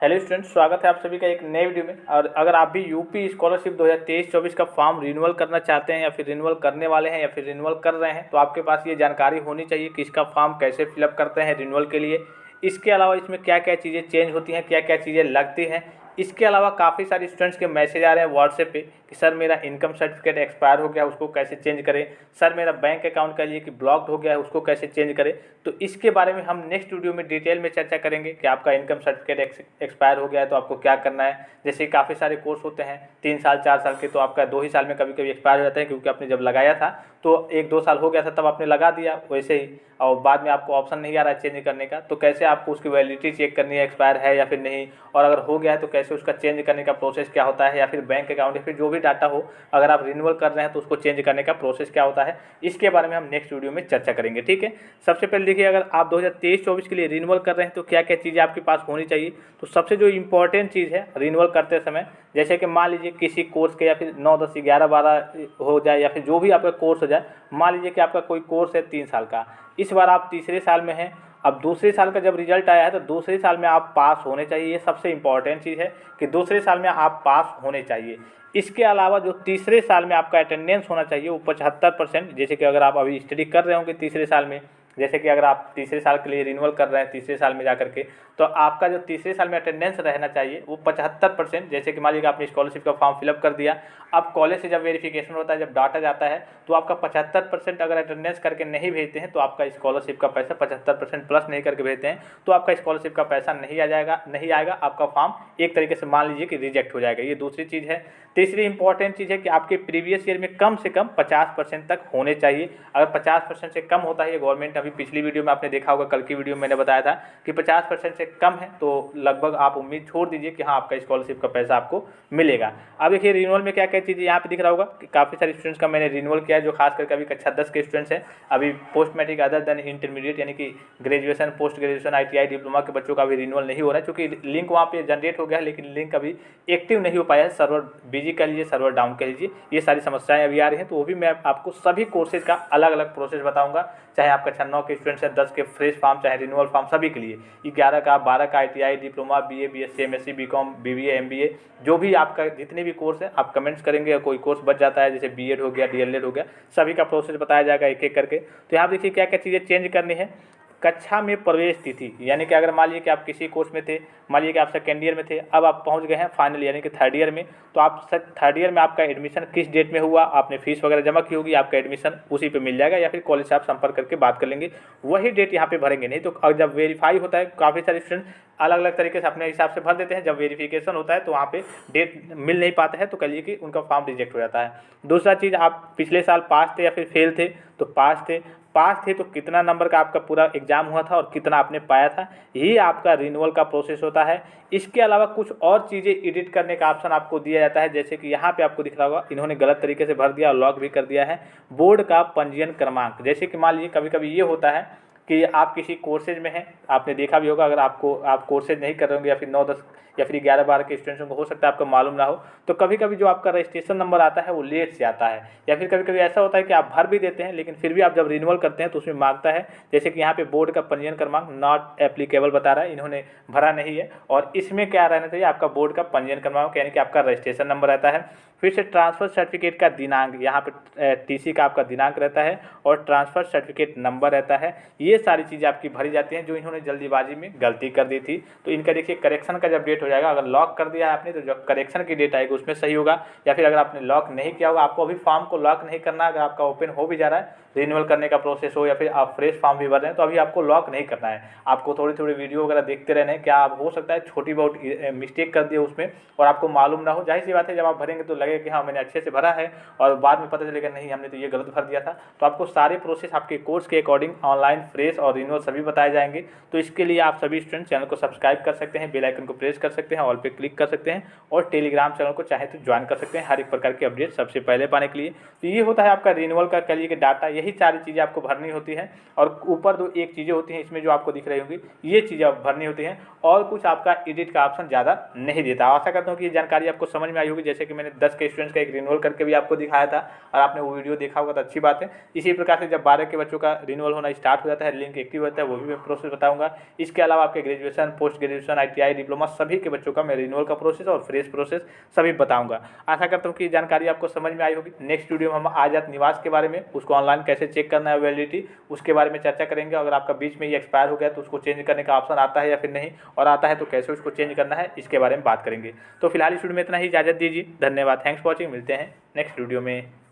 Hello students, स्वागत है आप सभी का एक नए वीडियो में। और अगर आप भी यूपी स्कॉलरशिप 2023-24 का फॉर्म रिन्यूअल करना चाहते हैं या फिर रिन्यूअल करने वाले हैं या फिर रिन्यूअल कर रहे हैं तो आपके पास ये जानकारी होनी चाहिए कि इसका फॉर्म कैसे फिलअप करते हैं रिन्यूअल के लिए। इसके अलावा इसमें क्या क्या चीज़ें चेंज होती हैं, क्या क्या चीज़ें लगती हैं। इसके अलावा काफ़ी सारे स्टूडेंट्स के मैसेज आ रहे हैं व्हाट्सएप पे कि सर मेरा इनकम सर्टिफिकेट एक्सपायर हो गया, उसको कैसे चेंज करें। सर मेरा बैंक अकाउंट कह लीजिए कि ब्लॉक्ड हो गया है, उसको कैसे चेंज करें। तो इसके बारे में हम नेक्स्ट वीडियो में डिटेल में चर्चा करेंगे कि आपका इनकम सर्टिफिकेट एक्सपायर हो गया है तो आपको क्या करना है। जैसे काफ़ी सारे कोर्स होते हैं 3 साल 4 साल के, तो आपका 2 ही साल में कभी कभी एक्सपायर हो जाता है, क्योंकि आपने जब लगाया था तो 1-2 साल हो गया था तब आपने लगा दिया वैसे ही, और बाद में आपको ऑप्शन नहीं आ रहा है चेंज करने का। तो कैसे आपको उसकी वैलिडिटी चेक करनी है, एक्सपायर है या फिर नहीं, और अगर हो गया है तो कैसे उसका चेंज करने का प्रोसेस क्या होता है, या फिर बैंक अकाउंट या फिर जो भी डाटा हो अगर आप रिन्यूअल कर रहे हैं तो उसको चेंज करने का प्रोसेस क्या होता है, इसके बारे में हम नेक्स्ट वीडियो में चर्चा करेंगे। ठीक है, सबसे पहले देखिए, अगर आप 2023-24 के लिए रिन्यूअल कर रहे हैं तो क्या क्या चीज़ें आपके पास होनी चाहिए। तो सबसे जो इम्पोर्टेंट चीज़ है रिन्यूअल करते समय, जैसे कि मान लीजिए किसी कोर्स के या फिर 9, 10, 11, 12 हो जाए या फिर जो भी आपका कोर्स हो जाए। मान लीजिए कि आपका कोई कोर्स है 3 साल का, इस बार आप तीसरे साल में हैं। अब दूसरे साल का जब रिजल्ट आया है तो दूसरे साल में आप पास होने चाहिए। ये सबसे इम्पॉर्टेंट चीज़ है कि दूसरे साल में आप पास होने चाहिए। इसके अलावा जो तीसरे साल में आपका अटेंडेंस होना चाहिए वो 75%। जैसे कि अगर आप अभी स्टडी कर रहे होंगे तीसरे साल में, जैसे कि अगर आप तीसरे साल के लिए रिन्यूअल कर रहे हैं तीसरे साल में जा करके, तो आपका जो तीसरे साल में अटेंडेंस रहना चाहिए वो 75%। जैसे कि मान लीजिए आपने स्कॉलरशिप का फॉर्म फिलअप कर दिया, अब कॉलेज से जब वेरिफिकेशन होता है, जब डाटा जाता है, तो आपका 75% अगर अटेंडेंस करके नहीं भेजते हैं तो आपका स्कॉलरशिप का पैसा 75% प्लस नहीं करके भेजते हैं तो आपका स्कॉलरशिप का पैसा नहीं आएगा, आपका फॉर्म एक तरीके से मान लीजिए कि रिजेक्ट हो जाएगा। ये दूसरी चीज़ है। तीसरी इंपॉर्टेंट चीज़ है कि आपके प्रीवियस ईयर में कम से कम 50% तक होने चाहिए। अगर 50% से कम होता है, ये गवर्नमेंट अभी पिछली वीडियो में आपने देखा होगा, कल की वीडियो में मैंने बताया था कि 50% से कम है तो लगभग आप उम्मीद छोड़ दीजिए कि हाँ आपका स्कॉलरशिप का पैसा आपको मिलेगा। अब देखिए रिन्यूअल में क्या क्या चीज़ें यहाँ पे दिख रहा होगा कि काफ़ी सारे स्टूडेंट्स का मैंने रिन्यूअल किया है, जो खास करके अभी कक्षा 10 के स्टूडेंट्स हैं। अभी post matric other than intermediate यानी कि graduation, post graduation, ITI, diploma के बच्चों का अभी रिन्यूअल नहीं हो रहा है, क्योंकि लिंक वहाँ पे जनरेट हो गया है लेकिन लिंक अभी एक्टिव नहीं हो पाया है। सर्वर बिजी कह लीजिए, सर्वर डाउन कह लीजिए, ये सारी समस्याएं अभी आ रही हैं। तो वो भी मैं आपको सभी कोर्सेज का अलग अलग प्रोसेस बताऊंगा, चाहे आप कक्षा 9 के स्टूडेंट्स हैं, 10 के फ्रेश फॉर्म, चाहे रिन्यूअल फॉर्म, सभी के लिए। 11 का, 12 का ITI, diploma, BA, BSc, MSc, BCom, BBA, MBA, जो भी आपका जितने भी कोर्स है आप कमेंट्स करेंगे, या कोई कोर्स बच जाता है जैसे BEd हो गया, DLED हो गया, सभी का प्रोसेस बताया जाएगा एक एक करके। तो यहाँ देखिए क्या क्या चीज़ें चेंज करनी है। कक्षा में प्रवेश तिथि, यानी कि अगर मान लीजिए कि आप किसी कोर्स में थे, मान लीजिए कि आप सेकेंड ईयर में थे, अब आप पहुंच गए हैं फाइनल यानी कि थर्ड ईयर में, तो आप थर्ड ईयर में आपका एडमिशन किस डेट में हुआ, आपने फीस वगैरह जमा की होगी, आपका एडमिशन उसी पे मिल जाएगा, या फिर कॉलेज से आप संपर्क करके बात कर लेंगे, वही डेट यहाँ पे भरेंगे। नहीं तो जब वेरीफाई होता है, काफ़ी सारे स्टूडेंट अलग अलग तरीके से अपने हिसाब से भर देते हैं, जब वेरिफिकेशन होता है तो वहाँ पे डेट मिल नहीं पाता है, तो कहिए कि उनका फॉर्म रिजेक्ट हो जाता है। दूसरा चीज़, आप पिछले साल पास थे या फिर फेल थे, तो पास थे तो कितना नंबर का आपका पूरा एग्जाम हुआ था और कितना आपने पाया था, यही आपका रिन्यूअल का प्रोसेस होता है। इसके अलावा कुछ और चीज़ें एडिट करने का ऑप्शन आपको दिया जाता है, जैसे कि यहाँ पे आपको दिख रहा होगा, इन्होंने गलत तरीके से भर दिया और लॉक भी कर दिया है, बोर्ड का पंजीयन क्रमांक। जैसे कि मान लीजिए कभी कभी ये होता है कि आप किसी कोर्सेज में हैं, आपने देखा भी होगा, अगर आप कोर्सेज नहीं कर रहे होंगे या फिर 9, 10 या फिर 11, 12 के स्टूडेंट्स को हो सकता है आपको मालूम ना हो, तो कभी कभी जो आपका रजिस्ट्रेशन नंबर आता है वो लेट से आता है, या फिर कभी कभी ऐसा होता है कि आप भर भी देते हैं लेकिन फिर भी आप जब रिन्यूअल करते हैं तो उसमें मांगता है, जैसे कि यहाँ पे बोर्ड का पंजीयन क्रमांक नॉट एप्लीकेबल बता रहा है, इन्होंने भरा नहीं है। और इसमें क्या रहना चाहिए, आपका बोर्ड का पंजीयन क्रमांक यानी कि आपका रजिस्ट्रेशन नंबर रहता है। फिर से ट्रांसफ़र सर्टिफिकेट का दिनांक, यहाँ पे TC का आपका दिनांक रहता है और ट्रांसफ़र सर्टिफिकेट नंबर रहता है। ये सारी चीज़ें आपकी भरी जाती हैं जो इन्होंने जल्दीबाजी में गलती कर दी थी। तो इनका देखिए करेक्शन का जब डेट हो जाएगा, अगर लॉक कर दिया है आपने तो जब करेक्शन की डेट आएगी उसमें सही होगा, या फिर अगर आपने लॉक नहीं किया होगा, आपको अभी फॉर्म को लॉक नहीं करना है। अगर आपका ओपन हो भी जा रहा है, रिन्यूअल करने का प्रोसेस हो, या फिर आप फ्रेश फॉर्म भी भर रहे हैं, तो अभी आपको लॉक नहीं करना है, आपको थोड़ी थोड़ी वीडियो वगैरह देखते रहना है। क्या आप हो सकता है छोटी बहुत मिस्टेक कर दिए उसमें और आपको मालूम ना हो, जाहिर सी बात है जब आप भरेंगे तो लगेगा कि हाँ मैंने अच्छे से भरा है, और बाद में पता चलेगा नहीं हमने तो ये गलत भर दिया था। तो आपको सारे प्रोसेस आपके कोर्स के अकॉर्डिंग ऑनलाइन, फ्रेश और रिन्यूअल सभी बताए जाएंगे। तो इसके लिए आप सभी स्टूडेंट चैनल को सब्सक्राइब कर सकते हैं, बेल आइकन को प्रेस कर सकते हैं, ऑल पे क्लिक कर सकते हैं, और टेलीग्राम चैनल को चाहे तो ज्वाइन कर सकते हैं हर एक प्रकार की अपडेट सबसे पहले पाने के लिए। तो ये होता है आपका रिन्यूअल का कह लीजिए कि डाटा, यही सारी चीज़ें आपको भरनी होती है। और ऊपर दो एक चीज़ें होती हैं इसमें जो आपको दिख रही होंगी, ये चीज़ें भरनी होती हैं, और कुछ आपका एडिट का ऑप्शन ज़्यादा नहीं देता। आशा करता हूँ कि ये जानकारी आपको समझ में आई होगी। जैसे कि मैंने 10 के स्टूडेंट्स का एक रिन्यूअल करके भी आपको दिखाया था और आपने वो वीडियो देखा होगा तो अच्छी बात है। इसी प्रकार से जब 12 के बच्चों का रिन्यूअल होना स्टार्ट हो जाता है, लिंक एक्टिव होता है वो भी मैं प्रोसेस बताऊंगा। इसके अलावा आपके graduation, post graduation, ITI, diploma सभी के बच्चों का मैं रिन्यूअल का प्रोसेस और फ्रेश प्रोसेस सभी बताऊंगा। आशा करता हूँ कि जानकारी आपको समझ में आई होगी। नेक्स्ट वीडियो में हम आजाद निवास के बारे में, उसको ऑनलाइन कैसे चेक करना है वैलिडिटी, उसके बारे में चर्चा करेंगे। अगर आपका बीच में ही एक्सपायर हो गया तो उसको चेंज करने का ऑप्शन आता है या फिर नहीं, और आता है तो कैसे उसको चेंज करना है, इसके बारे में बात करेंगे। तो फिलहाल इस वीडियो में इतना ही, इजाजत दीजिए। धन्यवाद, थैंक्स फॉर वॉचिंग। मिलते हैं नेक्स्ट वीडियो में।